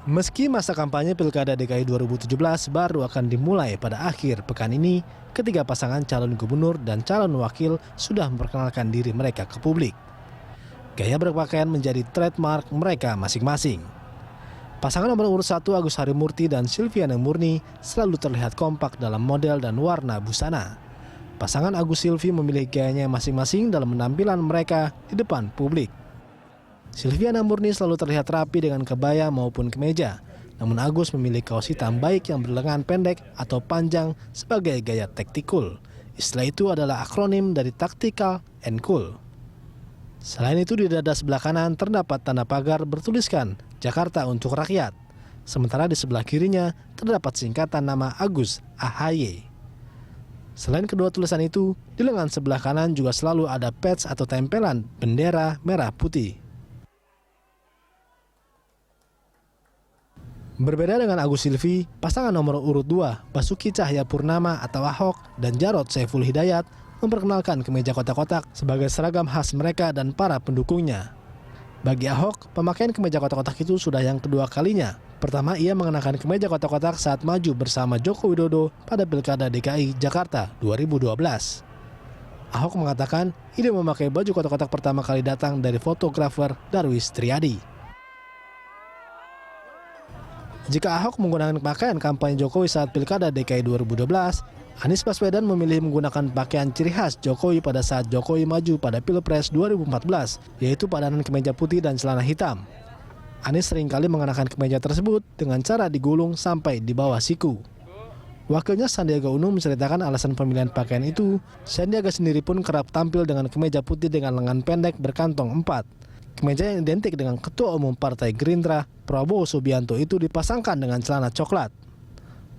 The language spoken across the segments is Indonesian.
Meski masa kampanye Pilkada DKI 2017 baru akan dimulai pada akhir pekan ini, ketiga pasangan calon gubernur dan calon wakil sudah memperkenalkan diri mereka ke publik. Gaya berpakaian menjadi trademark mereka masing-masing. Pasangan nomor urut 1 Agus Harimurti dan Silviana Murni selalu terlihat kompak dalam model dan warna busana. Pasangan Agus Silvi memilih gayanya masing-masing dalam penampilan mereka di depan publik. Silviana Murni selalu terlihat rapi dengan kebaya maupun kemeja, namun Agus memilih kaos hitam baik yang berlengan pendek atau panjang sebagai gaya tactical. Istilah itu adalah akronim dari tactical and cool. Selain itu di dada sebelah kanan terdapat tanda pagar bertuliskan Jakarta untuk Rakyat. Sementara di sebelah kirinya terdapat singkatan nama Agus AHY. Selain kedua tulisan itu, di lengan sebelah kanan juga selalu ada patch atau tempelan bendera merah putih. Berbeda dengan Agus Silvi, pasangan nomor urut 2, Basuki Cahayapurnama atau Ahok dan Jarod Saiful Hidayat memperkenalkan kemeja kotak-kotak sebagai seragam khas mereka dan para pendukungnya. Bagi Ahok, pemakaian kemeja kotak-kotak itu sudah yang kedua kalinya. Pertama, ia mengenakan kemeja kotak-kotak saat maju bersama Joko Widodo pada Pilkada DKI Jakarta 2012. Ahok mengatakan ide memakai baju kotak-kotak pertama kali datang dari fotografer Darwis Triadi. Jika Ahok menggunakan pakaian kampanye Jokowi saat Pilkada DKI 2012, Anies Baswedan memilih menggunakan pakaian ciri khas Jokowi pada saat Jokowi maju pada Pilpres 2014, yaitu padanan kemeja putih dan celana hitam. Anies seringkali mengenakan kemeja tersebut dengan cara digulung sampai di bawah siku. Wakilnya Sandiaga Uno menceritakan alasan pemilihan pakaian itu. Sandiaga sendiri pun kerap tampil dengan kemeja putih dengan lengan pendek berkantong 4. Kemeja yang identik dengan Ketua Umum Partai Gerindra, Prabowo Subianto itu dipasangkan dengan celana coklat.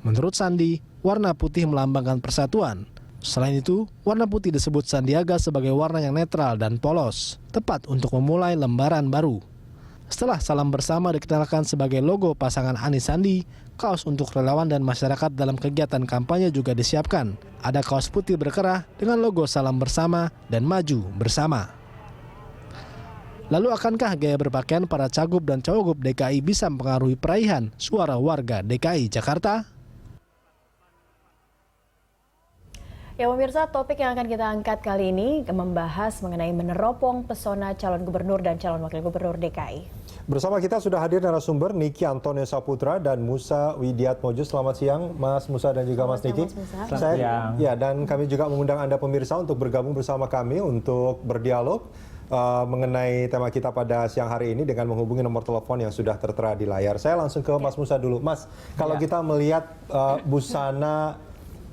Menurut Sandi, warna putih melambangkan persatuan. Selain itu, warna putih disebut Sandiaga sebagai warna yang netral dan polos, tepat untuk memulai lembaran baru. Setelah salam bersama dikenalkan sebagai logo pasangan Anies Sandi, kaos untuk relawan dan masyarakat dalam kegiatan kampanye juga disiapkan. Ada kaos putih berkerah dengan logo salam bersama dan maju bersama. Lalu akankah gaya berpakaian para cagup dan cawagup DKI bisa mempengaruhi peraihan suara warga DKI Jakarta? Ya pemirsa, topik yang akan kita angkat kali ini membahas mengenai meneropong pesona calon gubernur dan calon wakil gubernur DKI. Bersama kita sudah hadir narasumber Niki Antonio Saputra dan Musa Widiatmojo. Selamat siang Mas Musa dan juga Mas Niki. Dan kami juga mengundang Anda pemirsa untuk bergabung bersama kami untuk berdialog mengenai tema kita pada siang hari ini dengan menghubungi nomor telepon yang sudah tertera di layar. Saya langsung ke Mas Musa dulu. Mas, kalau kita melihat busana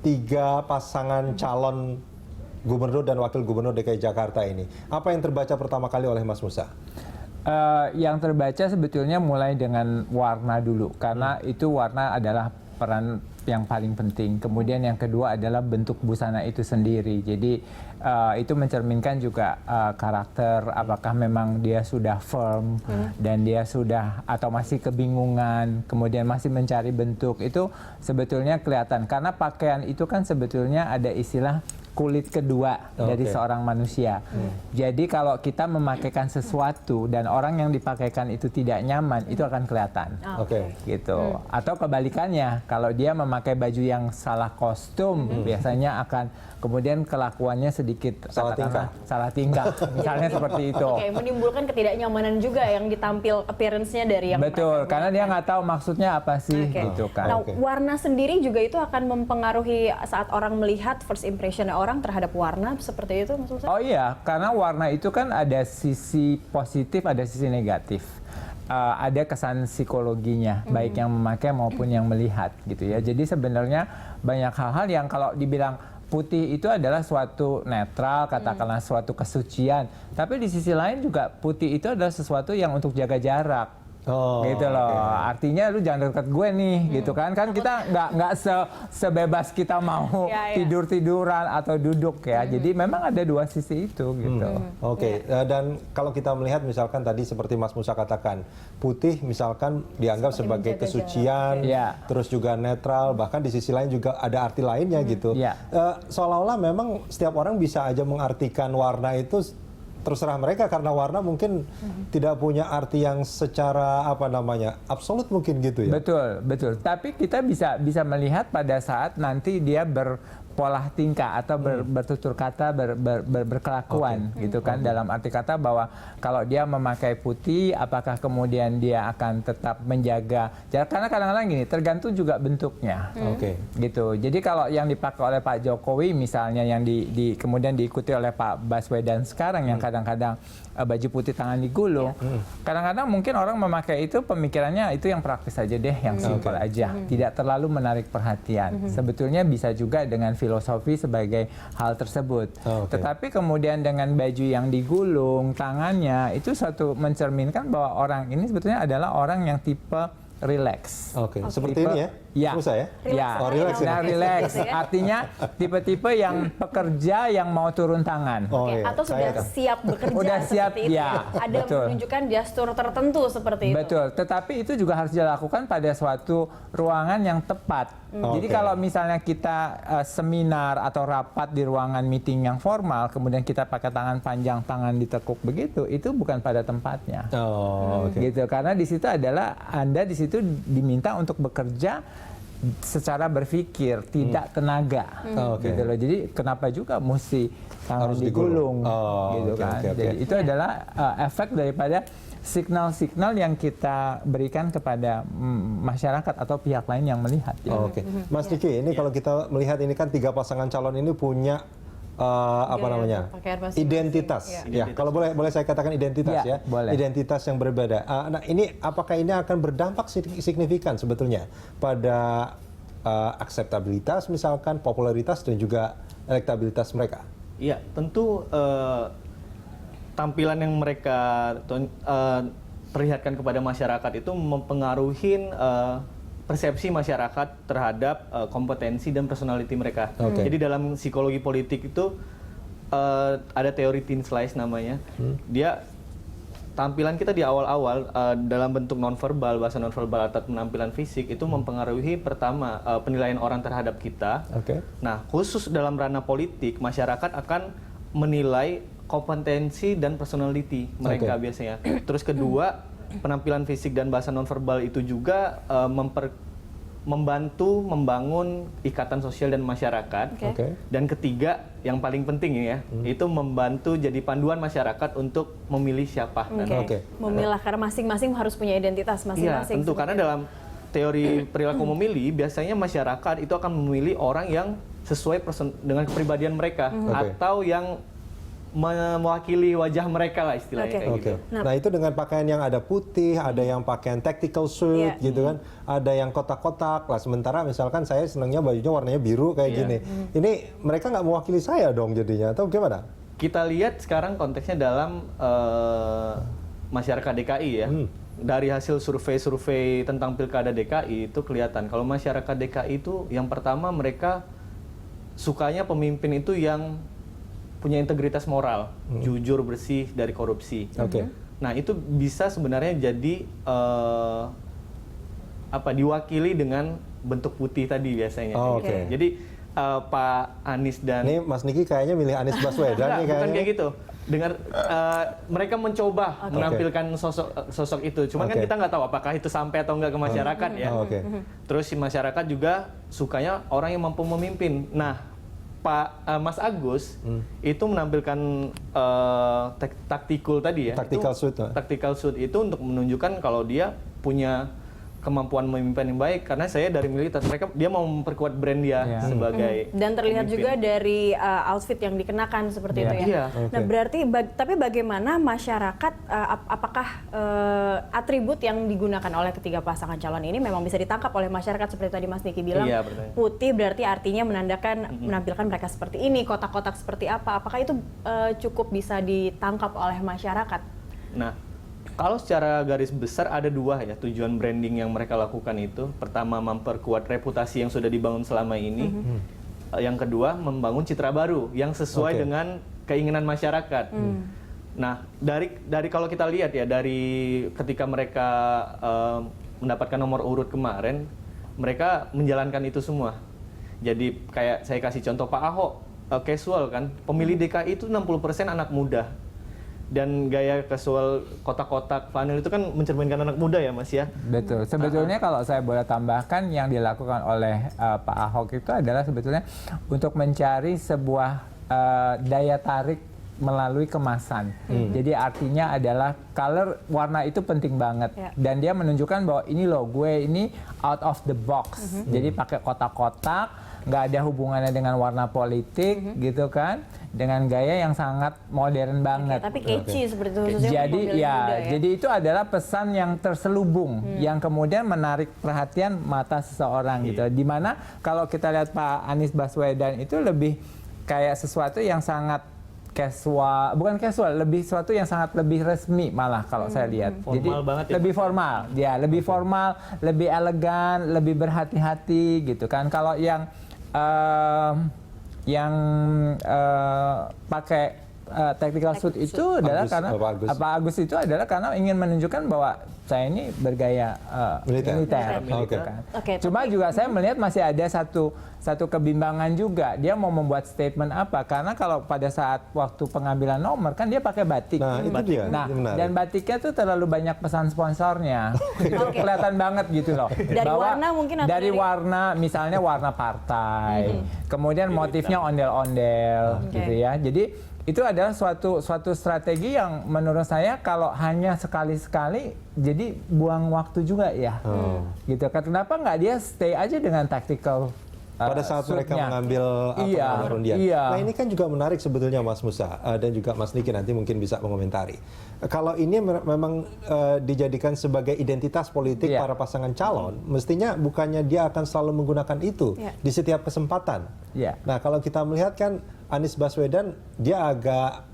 3 pasangan calon gubernur dan wakil gubernur DKI Jakarta ini, apa yang terbaca pertama kali oleh Mas Musa? Yang terbaca sebetulnya mulai dengan warna dulu, karena itu warna adalah peran yang paling penting. Kemudian yang kedua adalah bentuk busana itu sendiri. Jadi itu mencerminkan juga karakter, apakah memang dia sudah firm dan dia sudah atau masih kebingungan, kemudian masih mencari bentuk. Itu sebetulnya kelihatan karena pakaian itu kan sebetulnya ada istilah kulit kedua dari seorang manusia. Jadi kalau kita memakaikan sesuatu dan orang yang dipakaikan itu tidak nyaman, itu akan kelihatan. Gitu. Atau kebalikannya, kalau dia memakai baju yang salah kostum, biasanya akan kemudian kelakuannya sedikit salah tingkah. Misalnya seperti itu. Menimbulkan ketidaknyamanan juga yang ditampil appearance-nya dari yang betul, karena dia nggak tahu maksudnya apa sih gitu kan. Nah, warna sendiri juga itu akan mempengaruhi saat orang melihat first impression orang terhadap warna seperti itu, Mas Musa? Oh iya, karena warna itu kan ada sisi positif, ada sisi negatif. Ada kesan psikologinya, baik yang memakai maupun yang melihat gitu ya. Jadi sebenarnya banyak hal-hal yang kalau dibilang putih itu adalah suatu netral, katakanlah suatu kesucian. Tapi di sisi lain juga putih itu adalah sesuatu yang untuk jaga jarak. Gitu loh. Artinya lu jangan dekat gue nih, gitu kan. Kan kita nggak sebebas kita mau tidur-tiduran atau duduk ya. Jadi memang ada dua sisi itu gitu. Dan kalau kita melihat misalkan tadi seperti Mas Musa katakan, putih misalkan dianggap sebagai kesucian, terus juga netral, bahkan di sisi lain juga ada arti lainnya gitu. Seolah-olah memang setiap orang bisa aja mengartikan warna itu terserah mereka karena warna mungkin tidak punya arti yang secara absolut mungkin gitu ya. Betul. Tapi kita bisa melihat pada saat nanti dia berpolah tingkah atau bertutur kata, berkelakuan gitu kan. Dalam arti kata bahwa kalau dia memakai putih, apakah kemudian dia akan tetap menjaga jarak? Karena kadang-kadang gini, tergantung juga bentuknya. Gitu. Jadi kalau yang dipakai oleh Pak Jokowi misalnya yang kemudian diikuti oleh Pak Baswedan sekarang yang kadang-kadang baju putih tangan digulung, kadang-kadang mungkin orang memakai itu pemikirannya itu yang praktis aja deh, yang simpel aja, tidak terlalu menarik perhatian. Sebetulnya bisa juga dengan filosofi sebagai hal tersebut. Tetapi kemudian dengan baju yang digulung tangannya itu suatu mencerminkan bahwa orang ini sebetulnya adalah orang yang tipe relax. Seperti ini ya? Ya. Musa ya? Ya. Relax ya? Nah, relax. Artinya tipe-tipe yang pekerja yang mau turun tangan. Atau sudah siap bekerja Udah siap, seperti itu. ya. Ada menunjukkan gestur tertentu seperti itu. Betul. Tetapi itu juga harus dilakukan pada suatu ruangan yang tepat. Jadi kalau misalnya kita seminar atau rapat di ruangan meeting yang formal, kemudian kita pakai tangan panjang, tangan ditekuk begitu, itu bukan pada tempatnya. Gitu. Karena di situ adalah Anda di situ diminta untuk bekerja secara berfikir, tidak tenaga. Gitu loh. Jadi kenapa juga mesti tangan digulung gitu kan. Jadi itu adalah efek daripada signal-signal yang kita berikan kepada masyarakat atau pihak lain yang melihat. Mas Niki, ini kalau kita melihat ini kan 3 pasangan calon ini punya identitas. Ya, kalau boleh saya katakan identitas ya. Boleh. Identitas yang berbeda. Nah, ini apakah ini akan berdampak signifikan sebetulnya pada akseptabilitas misalkan, popularitas dan juga elektabilitas mereka? Iya, tentu tampilan yang mereka perlihatkan kepada masyarakat itu mempengaruhi persepsi masyarakat terhadap kompetensi dan personality mereka. Jadi dalam psikologi politik itu ada teori thin slice namanya. Dia tampilan kita di awal-awal dalam bentuk nonverbal, bahasa nonverbal atau penampilan fisik itu mempengaruhi pertama penilaian orang terhadap kita. Nah, khusus dalam ranah politik, masyarakat akan menilai kompetensi dan personality mereka biasanya. Terus kedua, penampilan fisik dan bahasa nonverbal itu juga membantu membangun ikatan sosial dan masyarakat. Dan ketiga, yang paling penting ya, itu membantu jadi panduan masyarakat untuk memilih siapa. Memilah, karena masing-masing harus punya identitas masing-masing. Iya, tentu. Karena dalam teori perilaku memilih, biasanya masyarakat itu akan memilih orang yang sesuai dengan kepribadian mereka, atau yang mewakili wajah mereka lah istilahnya kayak gitu. Nah, itu dengan pakaian yang ada putih, ada yang pakaian tactical suit gitu kan, ada yang kotak-kotak lah. Sementara misalkan saya senangnya bajunya warnanya biru kayak gini. Ini mereka nggak mewakili saya dong jadinya, atau gimana? Kita lihat sekarang konteksnya dalam masyarakat DKI ya. Dari hasil survei-survei tentang Pilkada DKI itu kelihatan kalau masyarakat DKI itu yang pertama mereka sukanya pemimpin itu yang punya integritas moral, jujur, bersih dari korupsi. Nah, itu bisa sebenarnya jadi diwakili dengan bentuk putih tadi biasanya. Jadi Pak Anies dan ini Mas Niki kayaknya milih Anies Baswedan nih kayaknya. Bukan kayak gitu. Dengan mereka mencoba menampilkan sosok itu. Cuman kan kita nggak tahu apakah itu sampai atau nggak ke masyarakat ya. Terus si masyarakat juga sukanya orang yang mampu memimpin. Nah, Mas Agus itu menampilkan tactical tadi ya. Tactical suit itu untuk menunjukkan kalau dia punya kemampuan memimpin yang baik, karena saya dari militer dia mau memperkuat brand dia sebagai dan terlihat pemimpin. Juga dari outfit yang dikenakan seperti itu ya. Nah, berarti tapi bagaimana masyarakat apakah atribut yang digunakan oleh ketiga pasangan calon ini memang bisa ditangkap oleh masyarakat seperti tadi Mas Niki bilang, putih berarti artinya menandakan menampilkan mereka seperti ini, kotak-kotak seperti apa, apakah itu cukup bisa ditangkap oleh masyarakat? Nah, kalau secara garis besar ada 2 ya tujuan branding yang mereka lakukan itu. Pertama, memperkuat reputasi yang sudah dibangun selama ini. Yang kedua, membangun citra baru yang sesuai dengan keinginan masyarakat. Nah, dari kalau kita lihat ya, dari ketika mereka mendapatkan nomor urut kemarin, mereka menjalankan itu semua. Jadi kayak saya kasih contoh Pak Ahok, casual kan, pemilih DKI itu 60% anak muda. Dan gaya casual kotak-kotak flanel itu kan mencerminkan anak muda ya Mas ya. Betul. Sebetulnya kalau saya boleh tambahkan yang dilakukan oleh Pak Ahok itu adalah sebetulnya untuk mencari sebuah daya tarik melalui kemasan. Jadi artinya adalah color, warna itu penting banget. Dan dia menunjukkan bahwa ini loh, gue ini out of the box. Jadi pakai kotak-kotak, nggak ada hubungannya dengan warna politik gitu kan. Dengan gaya yang sangat modern banget. Tapi catchy seperti itu khususnya Jadi untuk pemilih muda ya. jadi itu adalah pesan yang terselubung yang kemudian menarik perhatian mata seseorang gitu. Dimana kalau kita lihat Pak Anies Baswedan itu lebih kayak sesuatu yang sangat casual, bukan casual, lebih sesuatu yang sangat lebih resmi malah kalau saya lihat. Formal Jadi banget ya, lebih formal, ya lebih formal, lebih elegan, lebih berhati-hati gitu kan. Kalau yang pakai tactical suit itu adalah karena Pak Agus itu adalah karena ingin menunjukkan bahwa saya ini bergaya militer gitu kan. Cuma juga saya melihat masih ada satu kebimbangan juga. Dia mau membuat statement apa? Karena kalau pada saat waktu pengambilan nomor kan dia pakai batik. Nah, itu dia. Nah, dan batiknya tuh terlalu banyak pesan sponsornya. Itu kelihatan banget gitu loh. Dari warna mungkin atau dari warna, misalnya warna partai. Kemudian motifnya ondel-ondel gitu ya. Jadi itu adalah suatu strategi yang menurut saya kalau hanya sekali-sekali jadi buang waktu juga ya. Gitu. Kenapa nggak dia stay aja dengan tactical pada saat mereka mengambil undian. Nah ini kan juga menarik sebetulnya Mas Musa dan juga Mas Niki nanti mungkin bisa mengomentari. Kalau ini memang dijadikan sebagai identitas politik para pasangan calon, mestinya bukannya dia akan selalu menggunakan itu di setiap kesempatan. Nah kalau kita melihat kan Anies Baswedan dia agak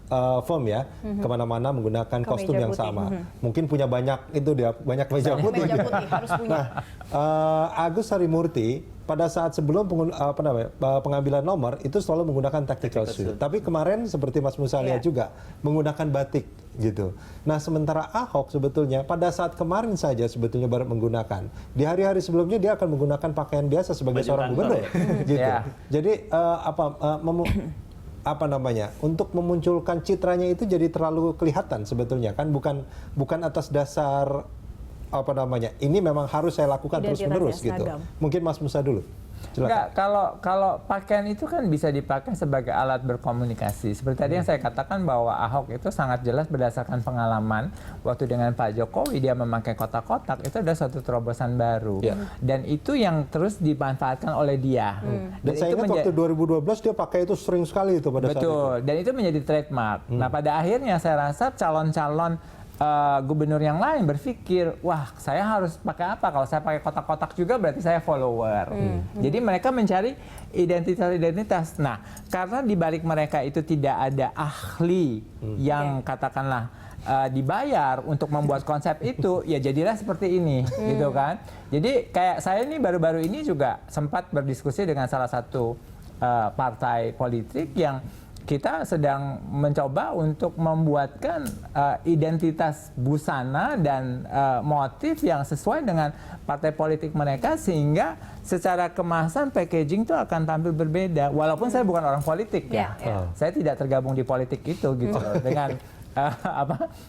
firm ya, kemana-mana menggunakan kostum yang sama. Mungkin punya banyak itu dia banyak meja putih. Harus punya. Nah, Agus Harimurti pada saat sebelum pengambilan nomor itu selalu menggunakan tactical suit. Tapi kemarin seperti Mas Musa lihat juga menggunakan batik gitu. Nah sementara Ahok sebetulnya pada saat kemarin saja sebetulnya baru menggunakan. Di hari-hari sebelumnya dia akan menggunakan pakaian biasa sebagai seorang gubernur gitu. Jadi untuk memunculkan citranya itu jadi terlalu kelihatan sebetulnya kan bukan atas dasar ini memang harus saya lakukan terus-menerus gitu. Mungkin Mas Musa dulu. Enggak, kalau pakaian itu kan bisa dipakai sebagai alat berkomunikasi. Seperti tadi yang saya katakan bahwa Ahok itu sangat jelas berdasarkan pengalaman waktu dengan Pak Jokowi dia memakai kotak-kotak itu ada suatu terobosan baru. Dan itu yang terus dimanfaatkan oleh dia. Dan saya ingat waktu 2012 dia pakai itu sering sekali itu pada saat itu. Betul, dan itu menjadi trademark. Nah pada akhirnya saya rasa calon-calon gubernur yang lain berpikir, wah saya harus pakai apa? Kalau saya pakai kotak-kotak juga berarti saya follower. Jadi mereka mencari identitas-identitas. Nah, karena di balik mereka itu tidak ada ahli yang katakanlah dibayar untuk membuat konsep itu, ya jadilah seperti ini, gitu kan? Jadi kayak saya ini baru-baru ini juga sempat berdiskusi dengan salah satu partai politik yang kita sedang mencoba untuk membuatkan identitas busana dan motif yang sesuai dengan partai politik mereka sehingga secara kemasan packaging itu akan tampil berbeda. Walaupun saya bukan orang politik ya, saya tidak tergabung di politik itu gitu loh, dengan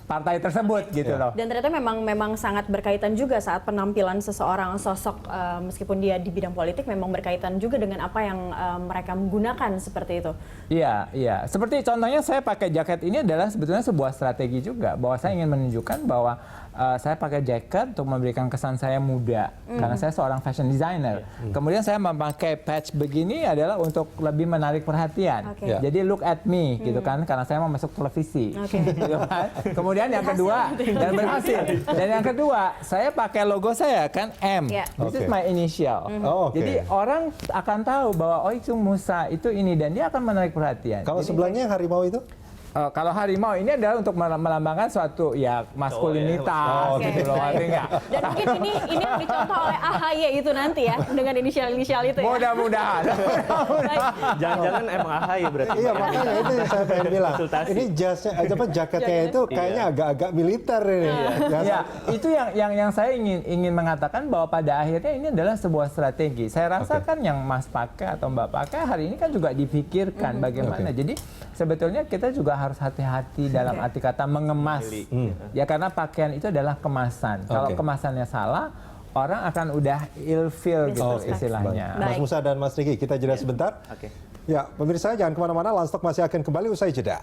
partai tersebut gitu loh. Dan ternyata memang sangat berkaitan juga saat penampilan seseorang sosok meskipun dia di bidang politik memang berkaitan juga dengan apa yang mereka menggunakan seperti itu. Iya. Seperti contohnya saya pakai jaket ini adalah sebetulnya sebuah strategi juga bahwa saya ingin menunjukkan bahwa saya pakai jaket untuk memberikan kesan saya muda karena saya seorang fashion designer. Kemudian saya memakai patch begini adalah untuk lebih menarik perhatian. Jadi look at me gitu kan karena saya mau masuk televisi. Gitu kan. Kemudian yang kedua dan berhasil. Dan yang kedua saya pakai logo saya kan M. This is my initial. Jadi orang akan tahu bahwa oh itu Musa itu ini dan dia akan menarik perhatian. Kalau sebelahnya yang harimau itu? Kalau harimau ini adalah untuk melambangkan suatu ya maskulinitas gitu loh, enggak. Dan mungkin ini yang dicontoh oleh AHY itu nanti ya dengan inisial-inisial itu ya. Mudah-mudahan. Jangan-jangan emang AHY berarti. Iya makanya itu yang saya pengen bilang. Ini jaketnya itu kayaknya agak-agak militer ini. Ya, itu yang saya ingin mengatakan bahwa pada akhirnya ini adalah sebuah strategi. Saya rasa kan yang Mas pakai atau Mbak pakai hari ini kan juga dipikirkan bagaimana. Jadi sebetulnya kita juga harus hati-hati dalam arti kata mengemas. Ya karena pakaian itu adalah kemasan. Kalau kemasannya salah, orang akan udah ilfeel gitu istilahnya. Mas Musa dan Mas Niki, kita jeda sebentar. Ya, pemirsa jangan kemana-mana, Lanstock masih akan kembali usai jeda.